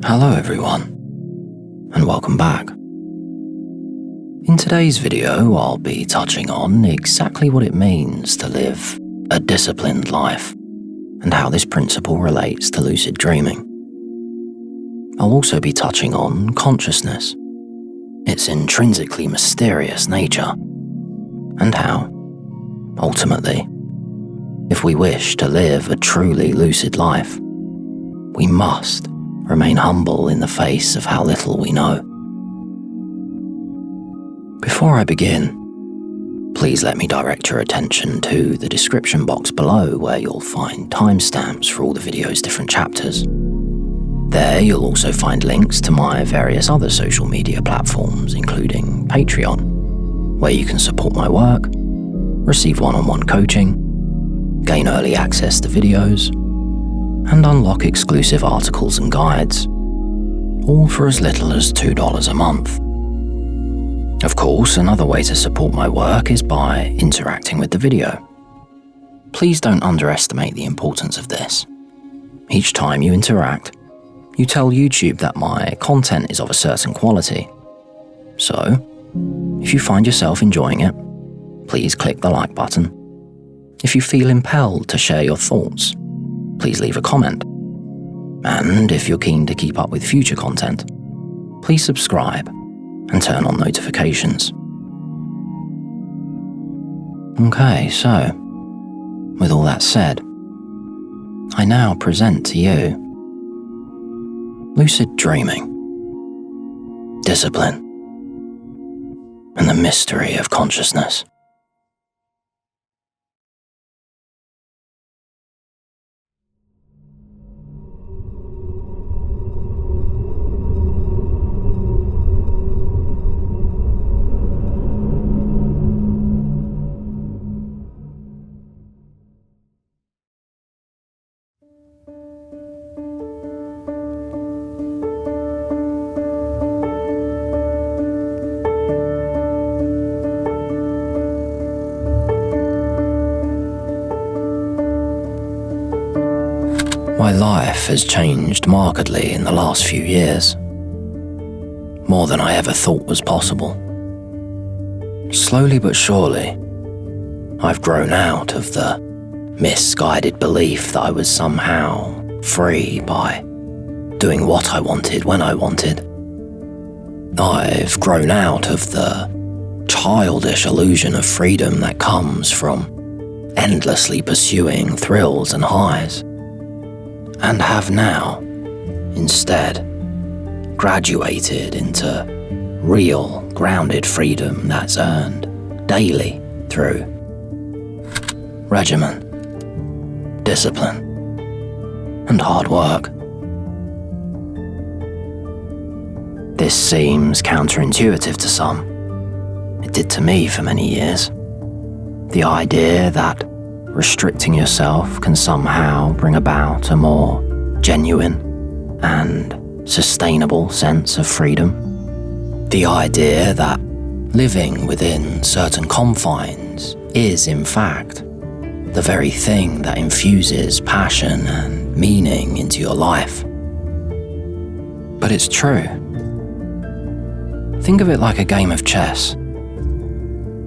Hello everyone, and welcome back. In today's video, I'll be touching on exactly what it means to live a disciplined life and how this principle relates to lucid dreaming. I'll also be touching on consciousness, its intrinsically mysterious nature, and how, ultimately, if we wish to live a truly lucid life, we must remain humble in the face of how little we know. Before I begin, please let me direct your attention to the description box below where you'll find timestamps for all the video's different chapters. There you'll also find links to my various other social media platforms, including Patreon, where you can support my work, receive one-on-one coaching, gain early access to videos, and unlock exclusive articles and guides, all for as little as $2 a month. Of course, another way to support my work is by interacting with the video. Please don't underestimate the importance of this. Each time you interact, you tell YouTube that my content is of a certain quality. So, if you find yourself enjoying it, please click the like button. If you feel impelled to share your thoughts, please leave a comment. And if you're keen to keep up with future content, please subscribe and turn on notifications. Okay, so, with all that said, I now present to you lucid dreaming, discipline, and the mystery of consciousness. My life has changed markedly in the last few years, more than I ever thought was possible. Slowly but surely, I've grown out of the misguided belief that I was somehow free by doing what I wanted when I wanted. I've grown out of the childish illusion of freedom that comes from endlessly pursuing thrills and highs, and have now, instead, graduated into real, grounded freedom that's earned daily through regimen, discipline, and hard work. This seems counterintuitive to some. It did to me for many years. The idea that restricting yourself can somehow bring about a more genuine and sustainable sense of freedom. The idea that living within certain confines is, in fact, the very thing that infuses passion and meaning into your life. But it's true. Think of it like a game of chess.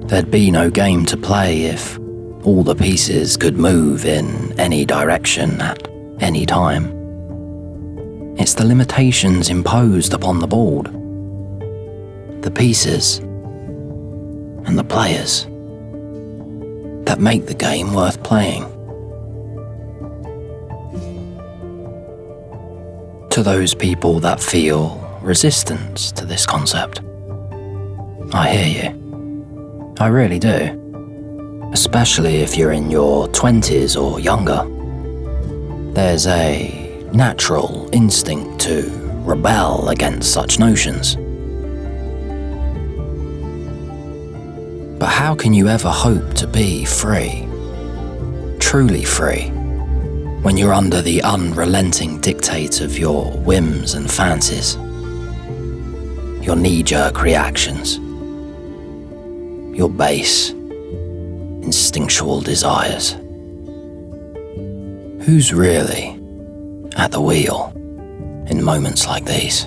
There'd be no game to play if all the pieces could move in any direction at any time. It's the limitations imposed upon the board, the pieces, and the players that make the game worth playing. To those people that feel resistance to this concept, I hear you. I really do. Especially if you're in your 20s or younger. There's a natural instinct to rebel against such notions. But how can you ever hope to be free, truly free, when you're under the unrelenting dictate of your whims and fancies, your knee-jerk reactions, your base, instinctual desires? Who's really at the wheel in moments like these,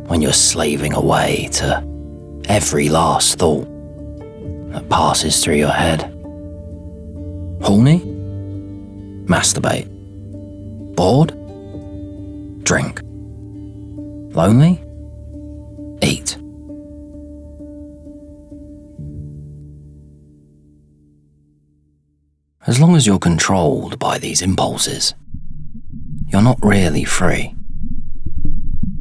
when you're slaving away to every last thought that passes through your head. Horny? Masturbate. Bored? Drink. Lonely? Eat. As long as you're controlled by these impulses, you're not really free.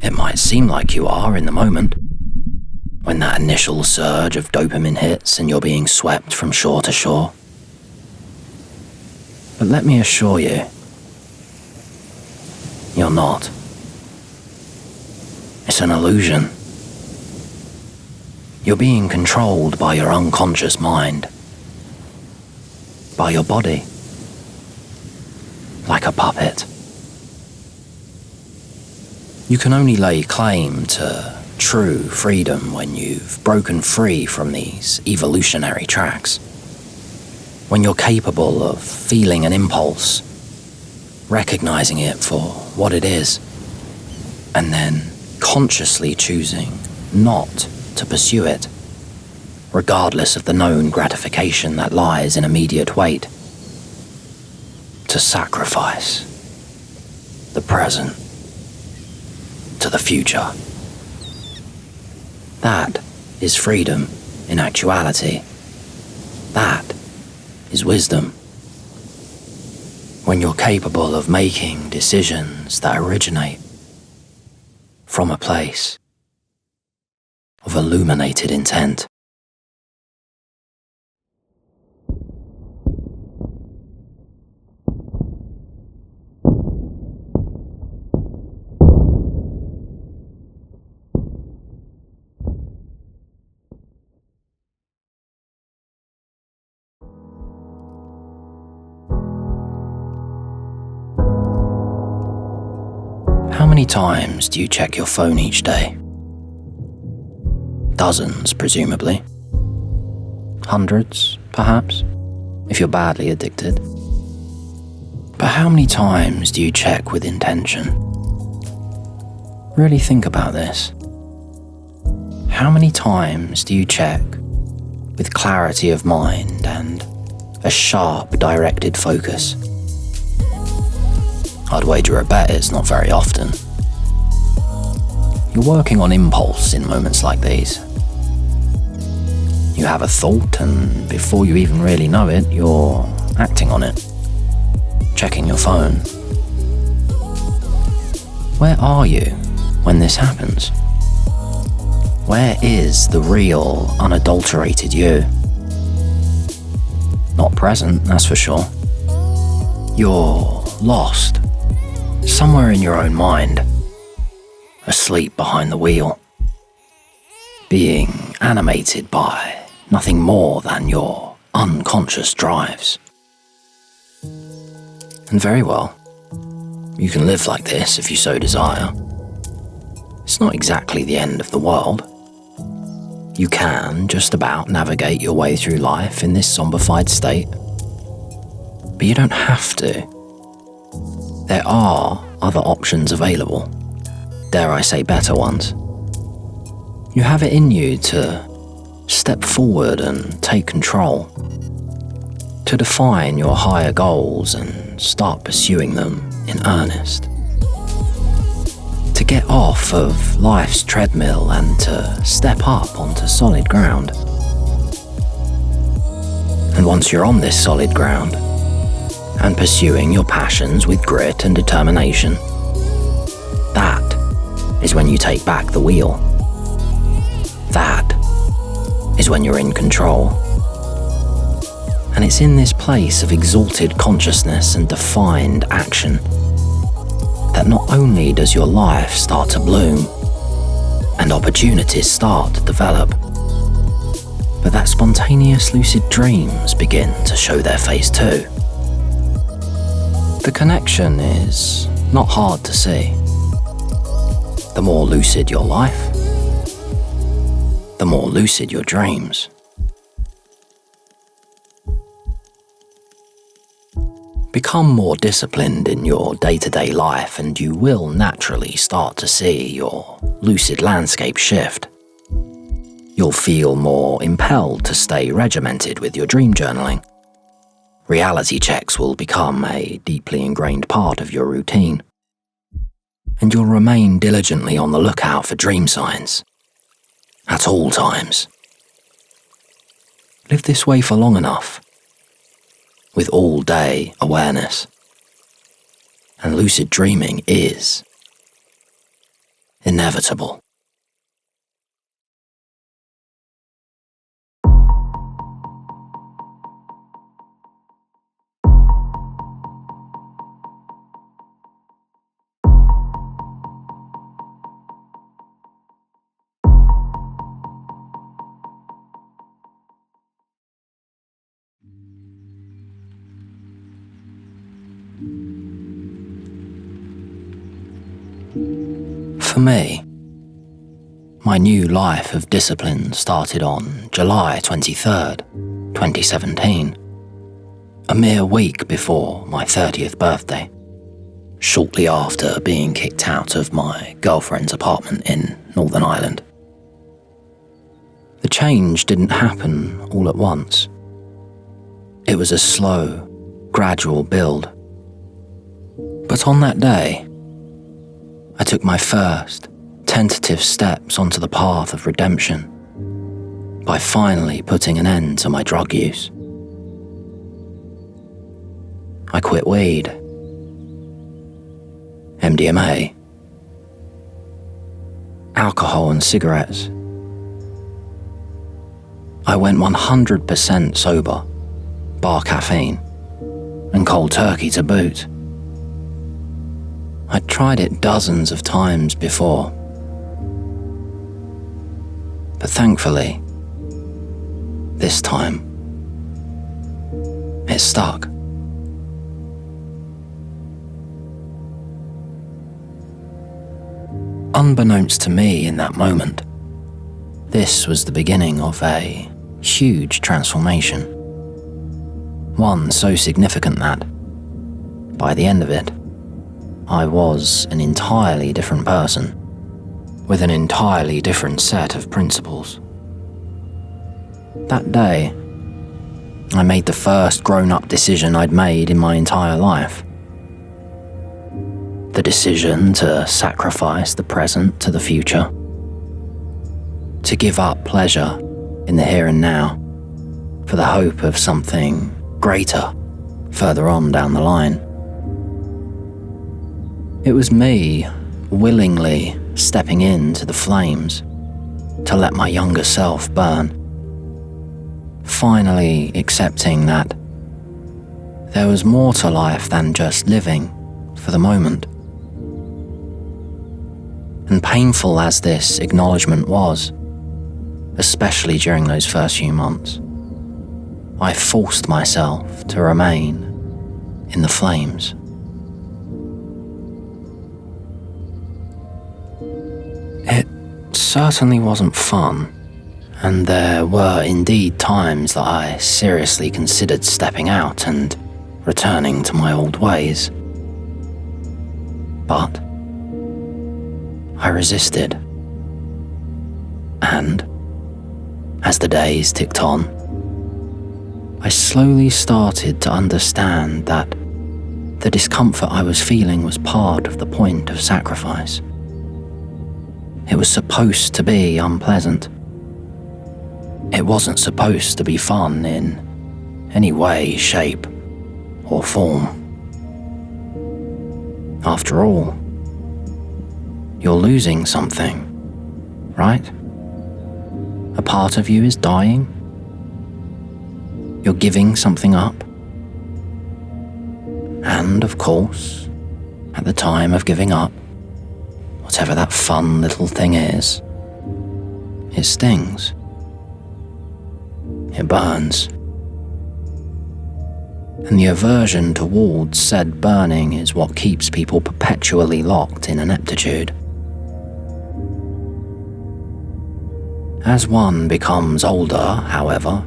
It might seem like you are in the moment, when that initial surge of dopamine hits and you're being swept from shore to shore. But let me assure you, you're not. It's an illusion. You're being controlled by your unconscious mind, by your body, like a puppet. You can only lay claim to true freedom when you've broken free from these evolutionary tracks. When you're capable of feeling an impulse, recognizing it for what it is, and then consciously choosing not to pursue it, regardless of the known gratification that lies in immediate wait. To sacrifice the present to the future. That is freedom in actuality. That is wisdom. When you're capable of making decisions that originate from a place of illuminated intent. How many times do you check your phone each day? Dozens, presumably. Hundreds, perhaps, if you're badly addicted. But how many times do you check with intention? Really think about this. How many times do you check with clarity of mind and a sharp, directed focus? I'd wager a bet it's not very often. You're working on impulse in moments like these. You have a thought, and before you even really know it, you're acting on it, checking your phone. Where are you when this happens? Where is the real, unadulterated you? Not present, that's for sure. You're lost, somewhere in your own mind, asleep behind the wheel, being animated by nothing more than your unconscious drives. And very well, you can live like this if you so desire. It's not exactly the end of the world. You can just about navigate your way through life in this zombified state. But you don't have to. There are other options available. Dare I say better ones. You have it in you to step forward and take control. To define your higher goals and start pursuing them in earnest. To get off of life's treadmill and to step up onto solid ground. And once you're on this solid ground, and pursuing your passions with grit and determination, that is when you take back the wheel. That is when you're in control. And it's in this place of exalted consciousness and defined action that not only does your life start to bloom and opportunities start to develop, but that spontaneous lucid dreams begin to show their face too. The connection is not hard to see. The more lucid your life, the more lucid your dreams. Become more disciplined in your day-to-day life and you will naturally start to see your lucid landscape shift. You'll feel more impelled to stay regimented with your dream journaling. Reality checks will become a deeply ingrained part of your routine. And you'll remain diligently on the lookout for dream signs. At all times. Live this way for long enough. With all-day awareness. And lucid dreaming is inevitable. For me, my new life of discipline started on July 23rd, 2017, a mere week before my 30th birthday, shortly after being kicked out of my girlfriend's apartment in Northern Ireland. The change didn't happen all at once. It was a slow, gradual build. But on that day, I took my first tentative steps onto the path of redemption by finally putting an end to my drug use. I quit weed, MDMA, alcohol and cigarettes. I went 100% sober, bar caffeine, and cold turkey to boot. I'd tried it dozens of times before. But thankfully, this time, it stuck. Unbeknownst to me in that moment, this was the beginning of a huge transformation. One so significant that, by the end of it, I was an entirely different person, with an entirely different set of principles. That day, I made the first grown-up decision I'd made in my entire life. The decision to sacrifice the present to the future. To give up pleasure in the here and now for the hope of something greater further on down the line. It was me willingly stepping into the flames to let my younger self burn. Finally accepting that there was more to life than just living for the moment. And painful as this acknowledgement was, especially during those first few months, I forced myself to remain in the flames. It certainly wasn't fun, and there were indeed times that I seriously considered stepping out and returning to my old ways. But I resisted. And as the days ticked on, I slowly started to understand that the discomfort I was feeling was part of the point of sacrifice. It was supposed to be unpleasant. It wasn't supposed to be fun in any way, shape, or form. After all, you're losing something, right? A part of you is dying. You're giving something up. And of course, at the time of giving up, whatever that fun little thing is, it stings. It burns. And the aversion towards said burning is what keeps people perpetually locked in ineptitude. As one becomes older, however,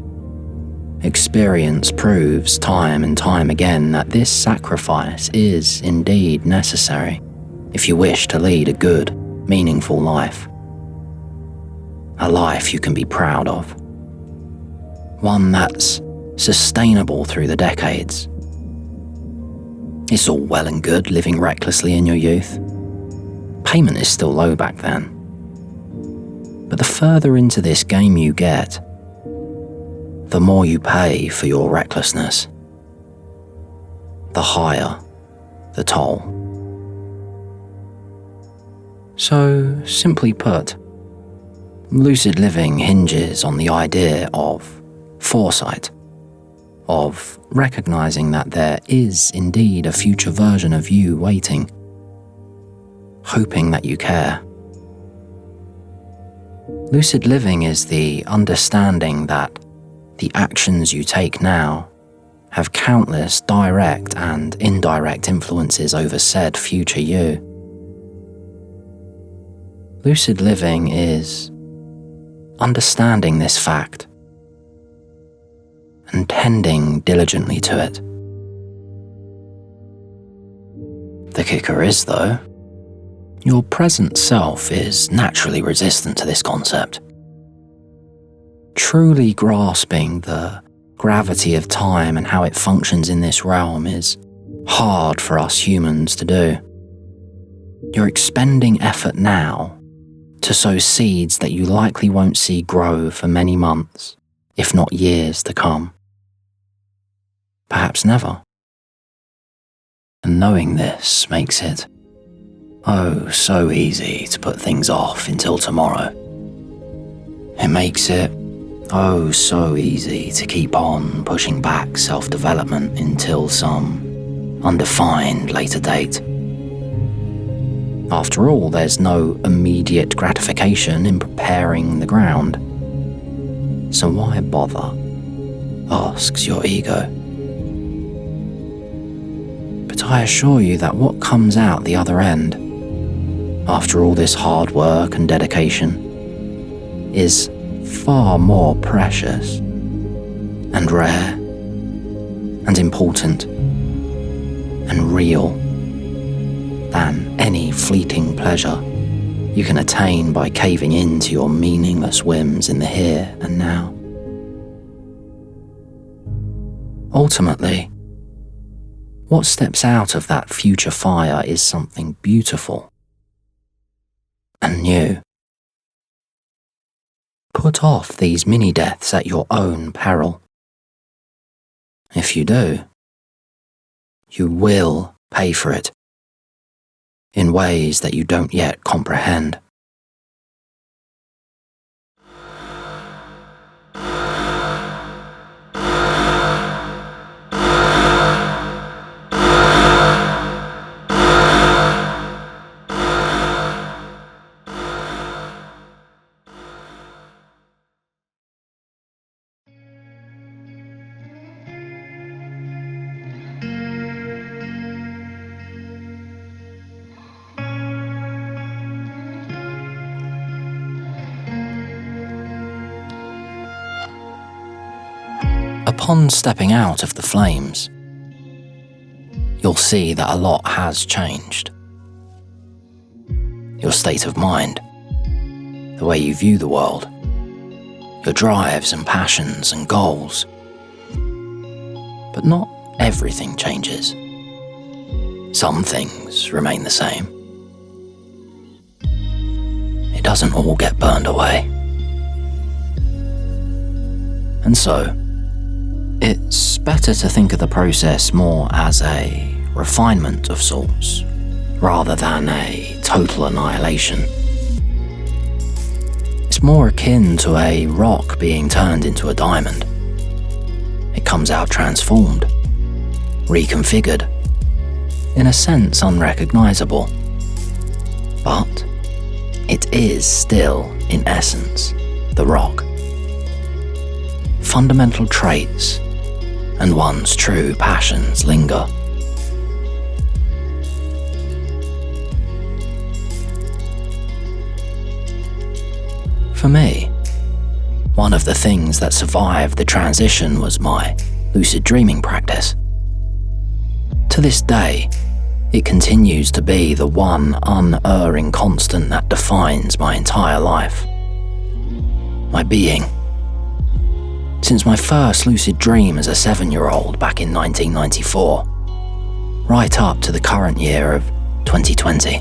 Experience proves time and time again that this sacrifice is indeed necessary if you wish to lead a good, meaningful life. A life you can be proud of. One that's sustainable through the decades. It's all well and good living recklessly in your youth. Payment is still low back then. But the further into this game you get, the more you pay for your recklessness. The higher the toll. So, simply put, lucid living hinges on the idea of foresight, of recognizing that there is indeed a future version of you waiting, hoping that you care. Lucid living is the understanding that the actions you take now have countless direct and indirect influences over said future you. Lucid living is understanding this fact and tending diligently to it. The kicker is, though, your present self is naturally resistant to this concept. Truly grasping the gravity of time and how it functions in this realm is hard for us humans to do. You're expending effort now to sow seeds that you likely won't see grow for many months, if not years to come. Perhaps never. And knowing this makes it, oh, so easy to put things off until tomorrow. It makes it, oh, so easy to keep on pushing back self-development until some undefined later date. After all, there's no immediate gratification in preparing the ground. So why bother? Asks your ego. But I assure you that what comes out the other end, after all this hard work and dedication, is far more precious and rare and important and real than any fleeting pleasure you can attain by caving into your meaningless whims in the here and now. Ultimately, what steps out of that future fire is something beautiful and new. Put off these mini-deaths at your own peril. If you do, you will pay for it in ways that you don't yet comprehend. Upon stepping out of the flames, you'll see that a lot has changed. Your state of mind, the way you view the world, your drives and passions and goals. But not everything changes. Some things remain the same. It doesn't all get burned away. And so, it's better to think of the process more as a refinement of sorts, rather than a total annihilation. It's more akin to a rock being turned into a diamond. It comes out transformed, reconfigured, in a sense unrecognizable. But it is still, in essence, the rock. Fundamental traits and one's true passions linger. For me, One of the things that survived the transition was my lucid dreaming practice. To this day, it continues to be the one unerring constant that defines my entire life. My being. Since my first lucid dream as a 7-year-old back in 1994, right up to the current year of 2020,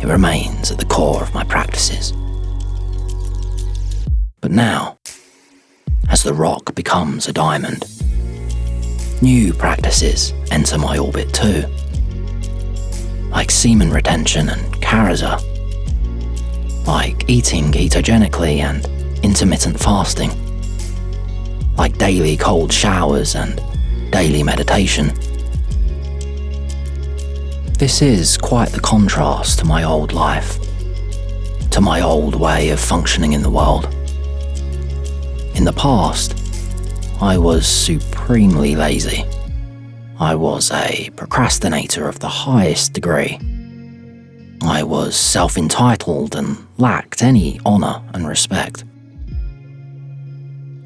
it remains at the core of my practices. But now, as the rock becomes a diamond, new practices enter my orbit too, like semen retention and charisma, like eating ketogenically and intermittent fasting, like daily cold showers and daily meditation. This is quite the contrast to my old life, to my old way of functioning in the world. In the past, I was supremely lazy. I was a procrastinator of the highest degree. I was self-entitled and lacked any honour and respect.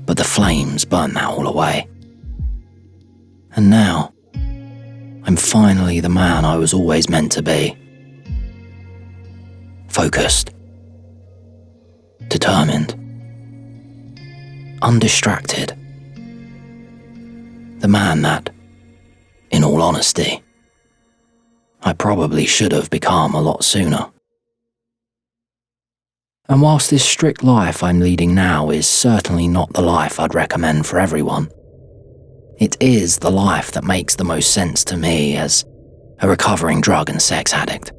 But the flames burned that all away. And now, I'm finally the man I was always meant to be. Focused. Determined. Undistracted. The man that, in all honesty, I probably should have become a lot sooner. And whilst this strict life I'm leading now is certainly not the life I'd recommend for everyone, it is the life that makes the most sense to me as a recovering drug and sex addict.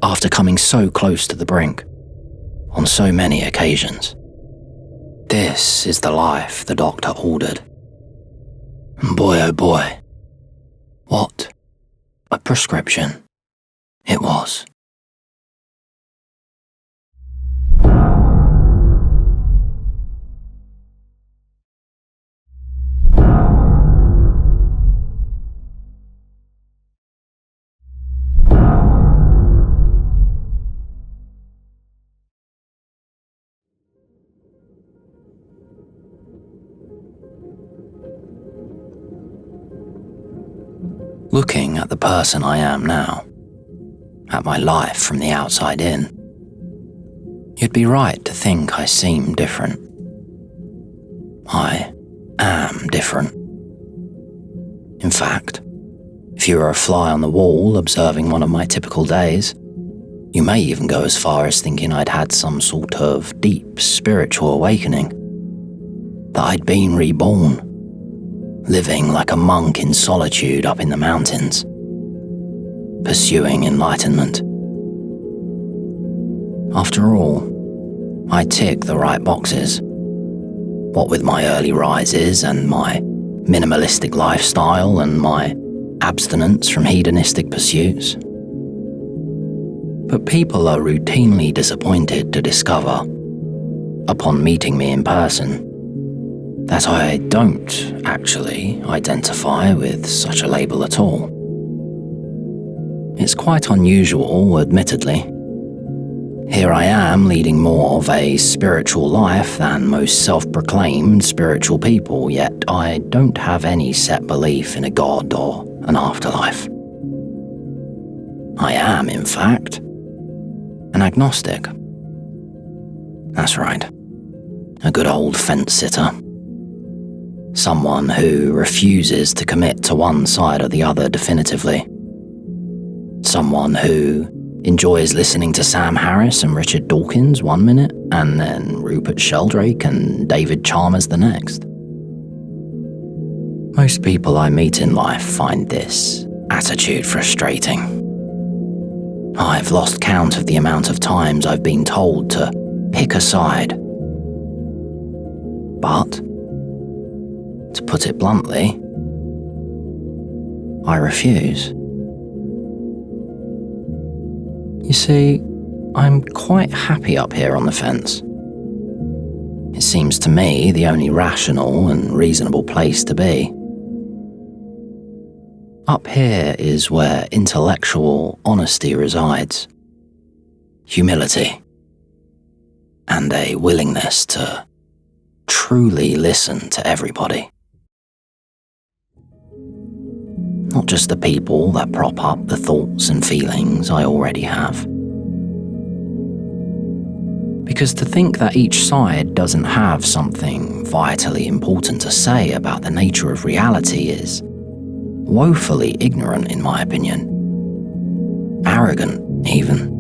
After coming so close to the brink, on so many occasions, this is the life the doctor ordered. And boy oh boy, what a prescription it was. Looking at the person I am now, at my life from the outside in, you'd be right to think I seem different. I am different. In fact, if you were a fly on the wall observing one of my typical days, you may even go as far as thinking I'd had some sort of deep spiritual awakening, that I'd been reborn, living like a monk in solitude up in the mountains, pursuing enlightenment. After all, I tick the right boxes. What with my early rises and my minimalistic lifestyle and my abstinence from hedonistic pursuits. But people are routinely disappointed to discover, upon meeting me in person, that I don't actually identify with such a label at all. It's quite unusual, admittedly. Here I am leading more of a spiritual life than most self-proclaimed spiritual people, yet I don't have any set belief in a god or an afterlife. I am, in fact, an agnostic. That's right, a good old fence-sitter. Someone who refuses to commit to one side or the other definitively. Someone who enjoys listening to Sam Harris and Richard Dawkins one minute, and then Rupert Sheldrake and David Chalmers the next. Most people I meet in life find this attitude frustrating. I've lost count of the amount of times I've been told to pick a side. But, to put it bluntly, I refuse. You see, I'm quite happy up here on the fence. It seems to me the only rational and reasonable place to be. Up here is where intellectual honesty resides, humility, and a willingness to truly listen to everybody. Not just the people that prop up the thoughts and feelings I already have. Because to think that each side doesn't have something vitally important to say about the nature of reality is woefully ignorant, in my opinion. Arrogant, even.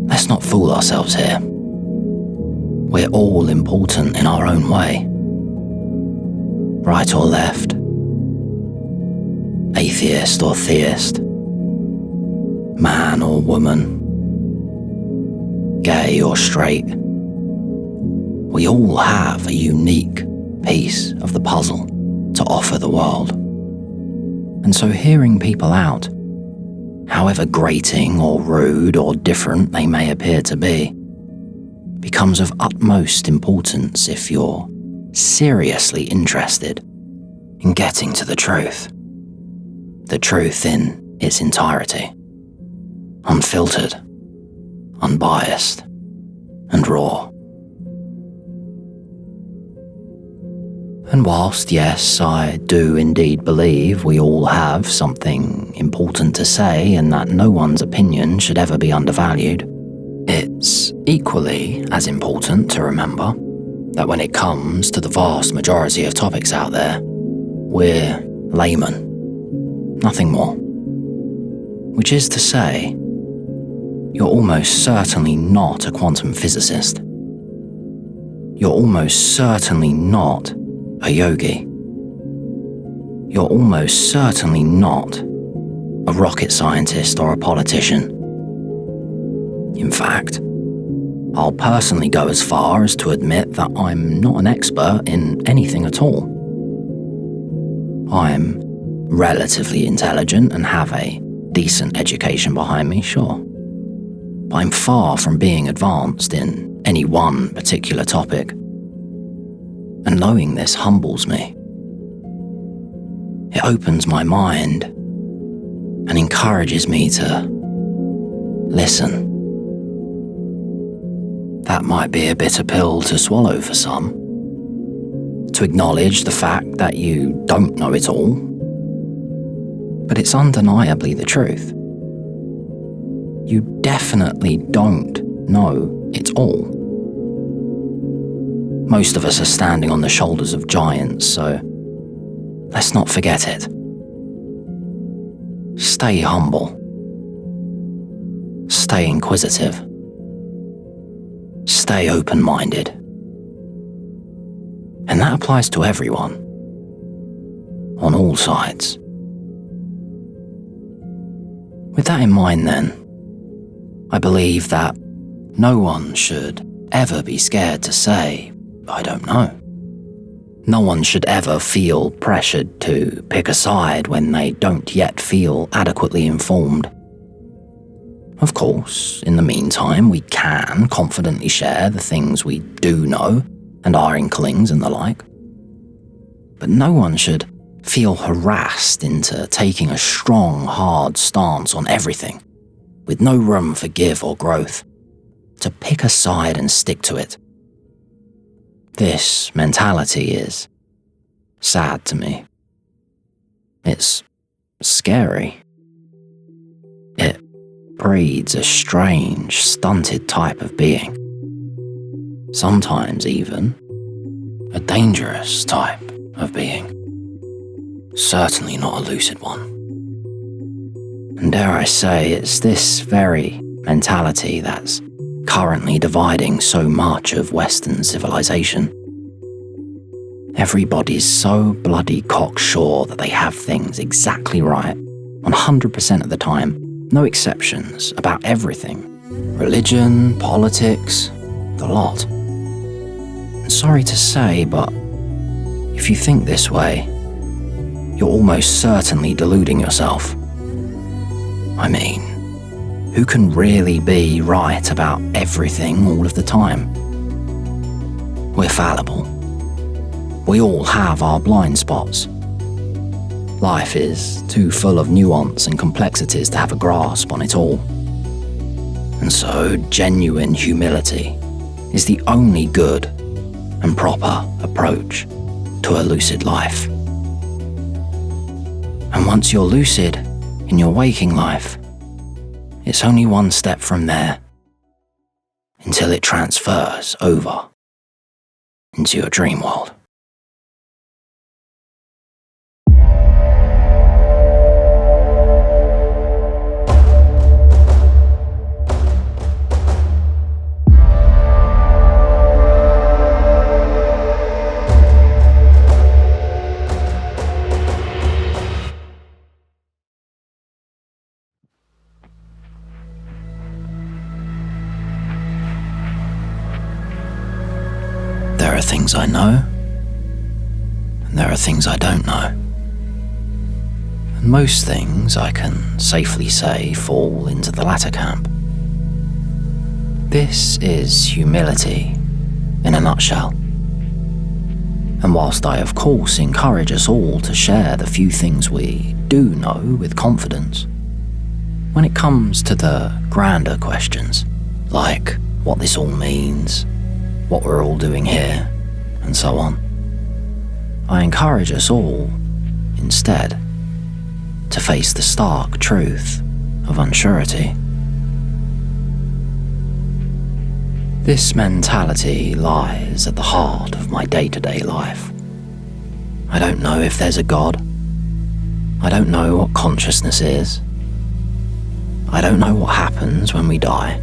Let's not fool ourselves here. We're all important in our own way. Right or left, atheist or theist, man or woman, gay or straight. We all have a unique piece of the puzzle to offer the world. And so hearing people out, however grating or rude or different they may appear to be, becomes of utmost importance if you're seriously interested in getting to the truth in its entirety, unfiltered, unbiased, and raw. And whilst, yes, I do indeed believe we all have something important to say and that no one's opinion should ever be undervalued, it's equally as important to remember that when it comes to the vast majority of topics out there, we're laymen, nothing more. Which is to say, you're almost certainly not a quantum physicist. You're almost certainly not a yogi. You're almost certainly not a rocket scientist or a politician. In fact, I'll personally go as far as to admit that I'm not an expert in anything at all. I'm relatively intelligent and have a decent education behind me, sure. But I'm far from being advanced in any one particular topic. And knowing this humbles me. It opens my mind and encourages me to listen. That might be a bitter pill to swallow for some. To acknowledge the fact that you don't know it all. But it's undeniably the truth. You definitely don't know it all. Most of us are standing on the shoulders of giants, so let's not forget it. Stay humble. Stay inquisitive. Stay open-minded. And that applies to everyone. On all sides. With that in mind then, I believe that no one should ever be scared to say, I don't know. No one should ever feel pressured to pick a side when they don't yet feel adequately informed. Of course, in the meantime, we can confidently share the things we do know and our inklings and the like. But no one should feel harassed into taking a strong, hard stance on everything, with no room for give or growth, to pick a side and stick to it. This mentality is sad to me. It's scary. It breeds a strange, stunted type of being. Sometimes even a dangerous type of being. Certainly not a lucid one. And dare I say, it's this very mentality that's currently dividing so much of Western civilization. Everybody's so bloody cocksure that they have things exactly right, 100% of the time, no exceptions, about everything. Religion, politics, the lot. And sorry to say, but if you think this way, you're almost certainly deluding yourself. I mean, who can really be right about everything all of the time? We're fallible. We all have our blind spots. Life is too full of nuance and complexities to have a grasp on it all. And so, genuine humility is the only good and proper approach to a lucid life. And once you're lucid in your waking life, it's only one step from there until it transfers over into your dream world. There are things I know, and there are things I don't know. And most things I can safely say fall into the latter camp. This is humility in a nutshell. And whilst I of course encourage us all to share the few things we do know with confidence, when it comes to the grander questions, like what this all means, what we're all doing here, and so on, I encourage us all, instead, to face the stark truth of unsurety. This mentality lies at the heart of my day-to-day life. I don't know if there's a God. I don't know what consciousness is. I don't know what happens when we die.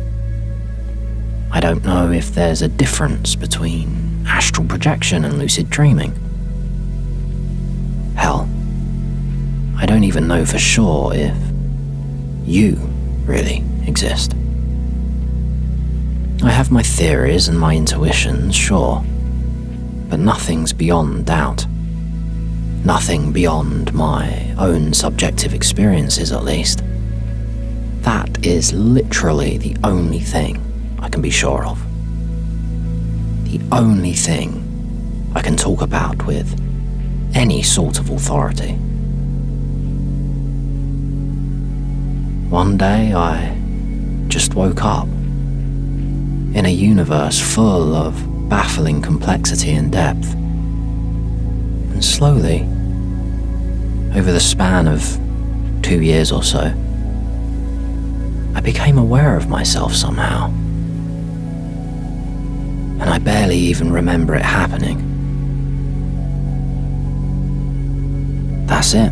I don't know if there's a difference between astral projection and lucid dreaming. Hell, I don't even know for sure if you really exist. I have my theories and my intuitions, sure, but nothing's beyond doubt. Nothing beyond my own subjective experiences, at least. That is literally the only thing I can be sure of. The only thing I can talk about with any sort of authority. One day I just woke up in a universe full of baffling complexity and depth. And slowly, over the span of 2 years or so, I became aware of myself somehow. And I barely even remember it happening. That's it.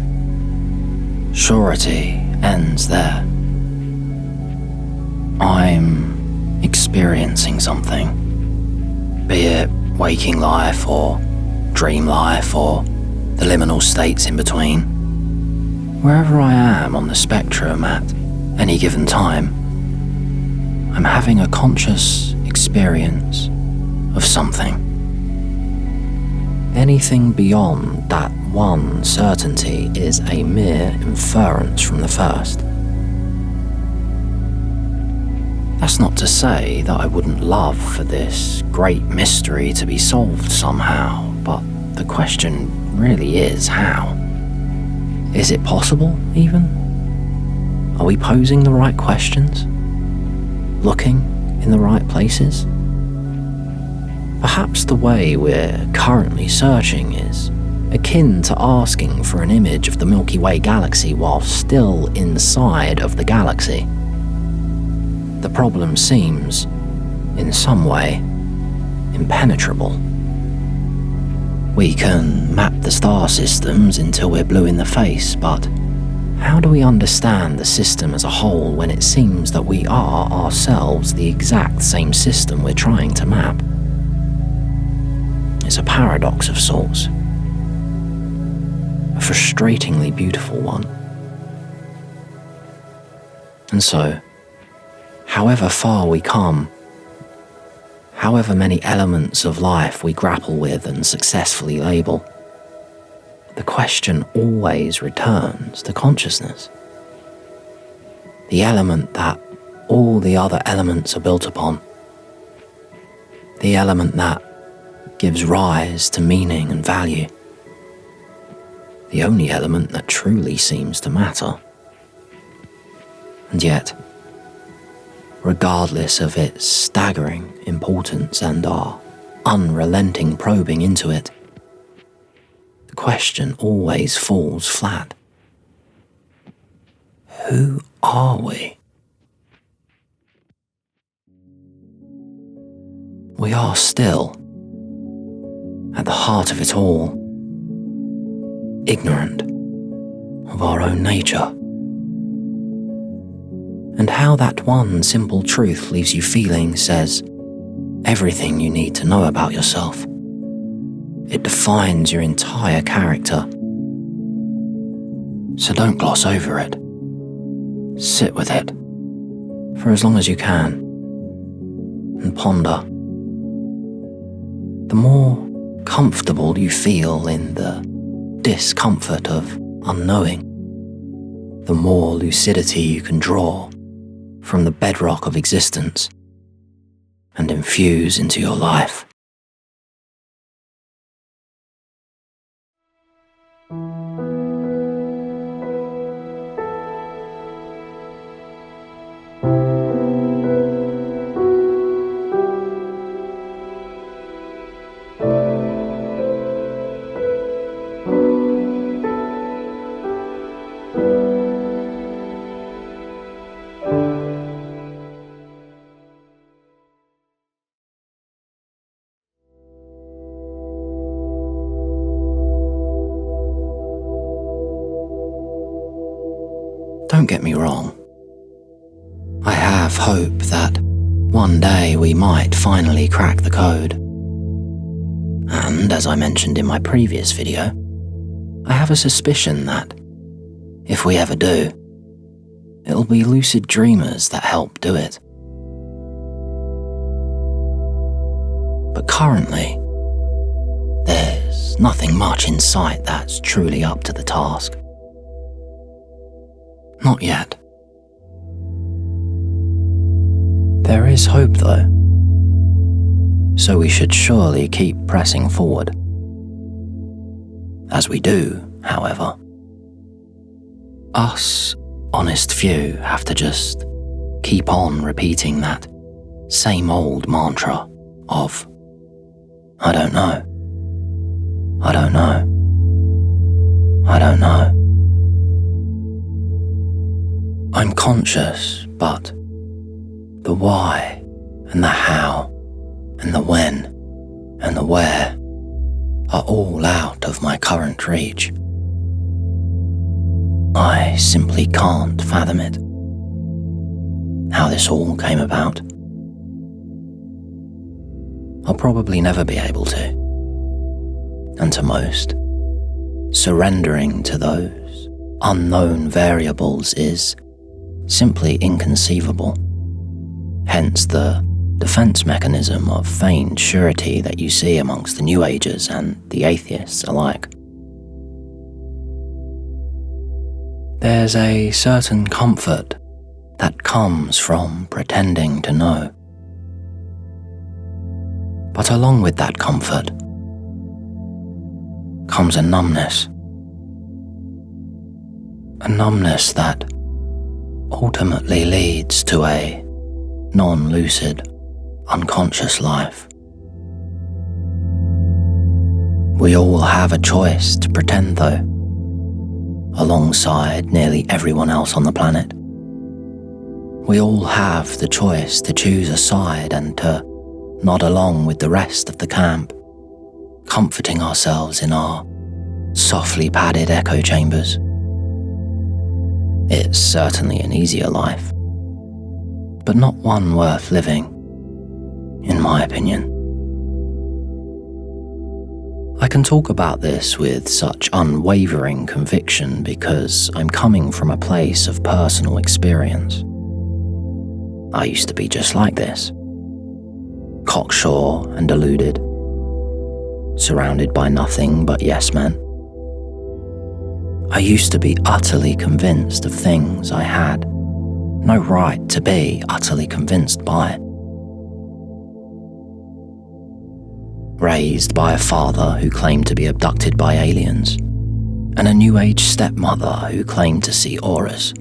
Surety ends there. I'm experiencing something, be it waking life or dream life or the liminal states in between. Wherever I am on the spectrum at any given time, I'm having a conscious experience of something. Anything beyond that one certainty is a mere inference from the first. That's not to say that I wouldn't love for this great mystery to be solved somehow, but the question really is how. Is it possible, even? Are we posing the right questions? Looking in the right places? Perhaps the way we're currently searching is akin to asking for an image of the Milky Way galaxy while still inside of the galaxy. The problem seems, in some way, impenetrable. We can map the star systems until we're blue in the face, but how do we understand the system as a whole when it seems that we are ourselves the exact same system we're trying to map? It's a paradox of sorts. A frustratingly beautiful one. And so, however far we come, however many elements of life we grapple with and successfully label, the question always returns to consciousness. The element that all the other elements are built upon. The element that gives rise to meaning and value. The only element that truly seems to matter. And yet, regardless of its staggering importance and our unrelenting probing into it, the question always falls flat. Who are we? We are still, at the heart of it all, ignorant of our own nature. And how that one simple truth leaves you feeling says everything you need to know about yourself. It defines your entire character. So don't gloss over it. Sit with it for as long as you can and ponder. The more comfortable you feel in the discomfort of unknowing, the more lucidity you can draw from the bedrock of existence and infuse into your life. Don't get me wrong. I have hope that one day we might finally crack the code. And as I mentioned in my previous video, I have a suspicion that, if we ever do, it'll be lucid dreamers that help do it. But currently, there's nothing much in sight that's truly up to the task. Not yet. There is hope though, so we should surely keep pressing forward. As we do, however, us honest few have to just keep on repeating that same old mantra of, I don't know, I don't know, I don't know. I'm conscious, but the why and the how and the when and the where are all out of my current reach. I simply can't fathom it. How this all came about. I'll probably never be able to. And to most, surrendering to those unknown variables is simply inconceivable. Hence the defense mechanism of feigned surety that you see amongst the New Agers and the atheists alike. There's a certain comfort that comes from pretending to know. But along with that comfort comes a numbness. A numbness that ultimately leads to a non-lucid, unconscious life. We all have a choice to pretend though, alongside nearly everyone else on the planet. We all have the choice to choose a side and to nod along with the rest of the camp, comforting ourselves in our softly padded echo chambers. It's certainly an easier life, but not one worth living, in my opinion. I can talk about this with such unwavering conviction because I'm coming from a place of personal experience. I used to be just like this, cocksure and deluded, surrounded by nothing but yes men. I used to be utterly convinced of things I had no right to be utterly convinced by. Raised by a father who claimed to be abducted by aliens, and a New Age stepmother who claimed to see auras.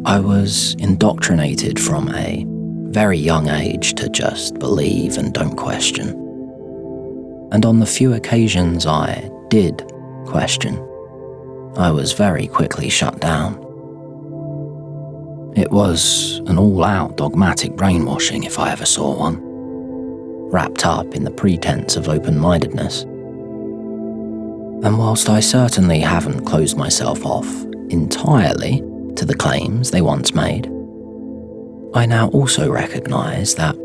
I was indoctrinated from a very young age to just believe and don't question. And on the few occasions I did question, I was very quickly shut down. It was an all-out dogmatic brainwashing if I ever saw one, wrapped up in the pretense of open-mindedness. And whilst I certainly haven't closed myself off entirely to the claims they once made, I now also recognise that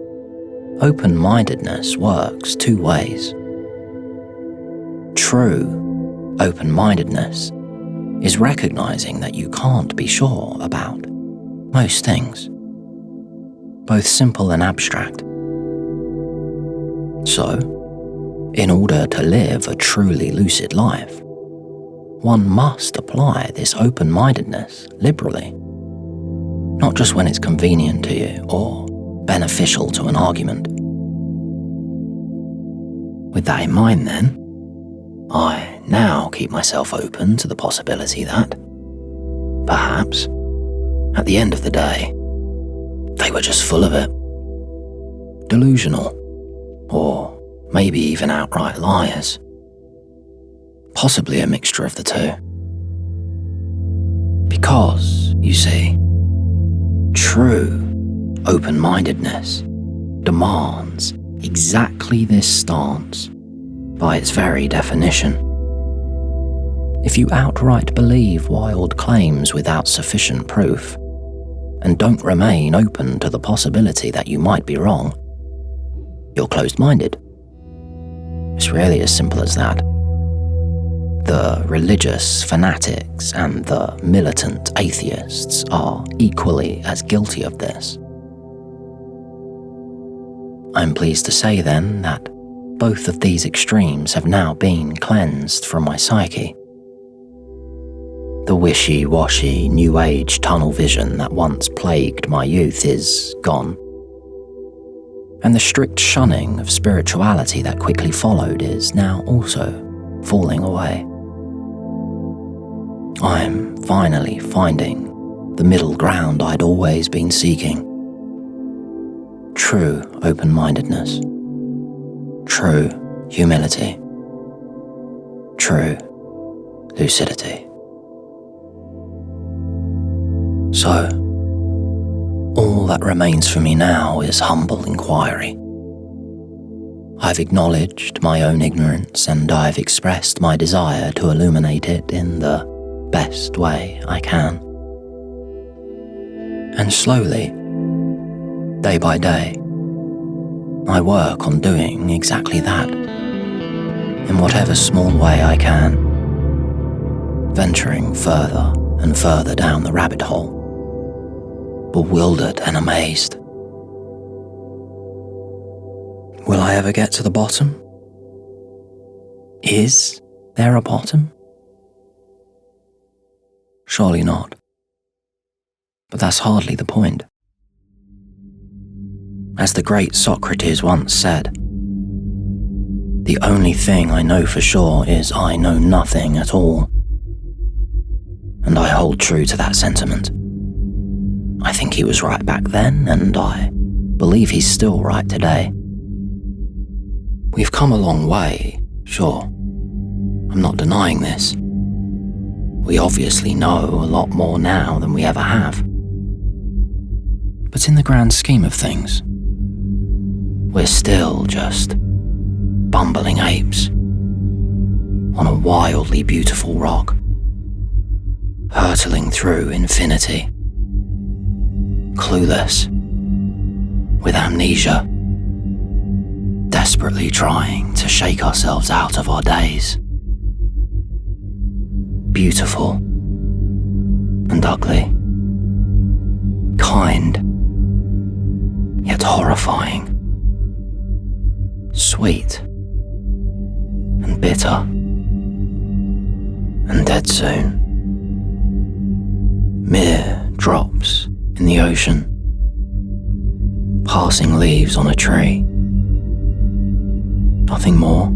open-mindedness works two ways. True open-mindedness is recognising that you can't be sure about most things, both simple and abstract. So, in order to live a truly lucid life, one must apply this open-mindedness liberally, not just when it's convenient to you or beneficial to an argument. With that in mind then, I now keep myself open to the possibility that, perhaps, at the end of the day, they were just full of it. Delusional, or maybe even outright liars. Possibly a mixture of the two. Because, you see, true open-mindedness demands exactly this stance by its very definition. If you outright believe wild claims without sufficient proof, and don't remain open to the possibility that you might be wrong, you're closed-minded. It's really as simple as that. The religious fanatics and the militant atheists are equally as guilty of this. I'm pleased to say then that both of these extremes have now been cleansed from my psyche. The wishy-washy, new age tunnel vision that once plagued my youth is gone. And the strict shunning of spirituality that quickly followed is now also falling away. I'm finally finding the middle ground I'd always been seeking. True open-mindedness. True humility. True lucidity. So, all that remains for me now is humble inquiry. I've acknowledged my own ignorance and I've expressed my desire to illuminate it in the best way I can. And slowly, day by day, I work on doing exactly that, in whatever small way I can, venturing further and further down the rabbit hole, bewildered and amazed. Will I ever get to the bottom? Is there a bottom? Surely not. But that's hardly the point. As the great Socrates once said, the only thing I know for sure is I know nothing at all. And I hold true to that sentiment. I think he was right back then, and I believe he's still right today. We've come a long way, sure. I'm not denying this. We obviously know a lot more now than we ever have. But in the grand scheme of things, we're still just bumbling apes on a wildly beautiful rock, hurtling through infinity, clueless, with amnesia, desperately trying to shake ourselves out of our days. Beautiful and ugly, kind yet horrifying, sweet and bitter, and dead soon. Mere drops in the ocean, passing leaves on a tree. Nothing more,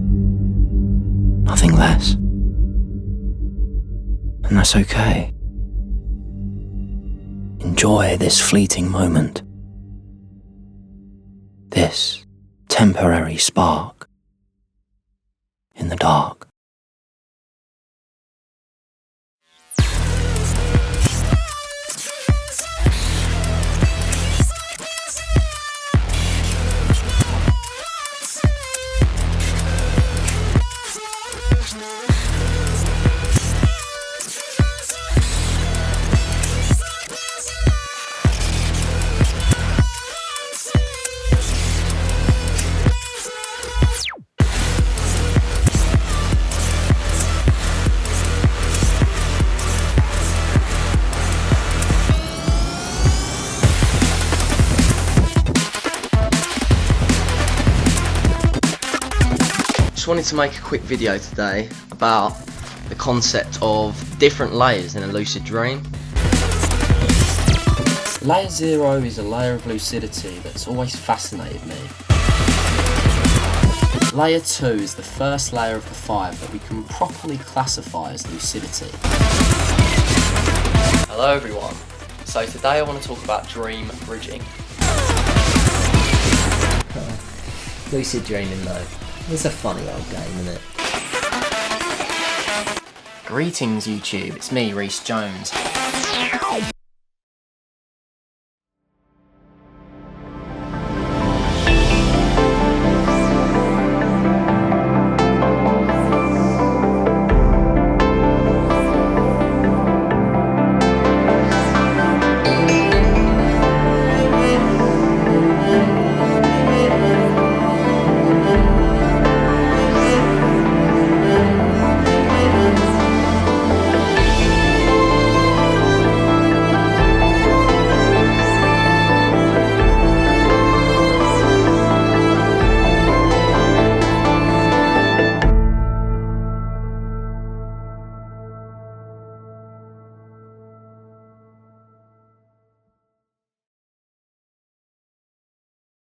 nothing less. And that's okay. In enjoy this fleeting moment, this temporary spark in the dark. Just wanted to make a quick video today about the concept of different layers in a lucid dream. Layer 0 is a layer of lucidity that's always fascinated me. Layer 2 is the first layer of the 5 that we can properly classify as lucidity. Hello everyone. So today I want to talk about dream bridging. Lucid dreaming though. It's a funny old game, isn't it? Greetings YouTube, it's me, Rhys Jones.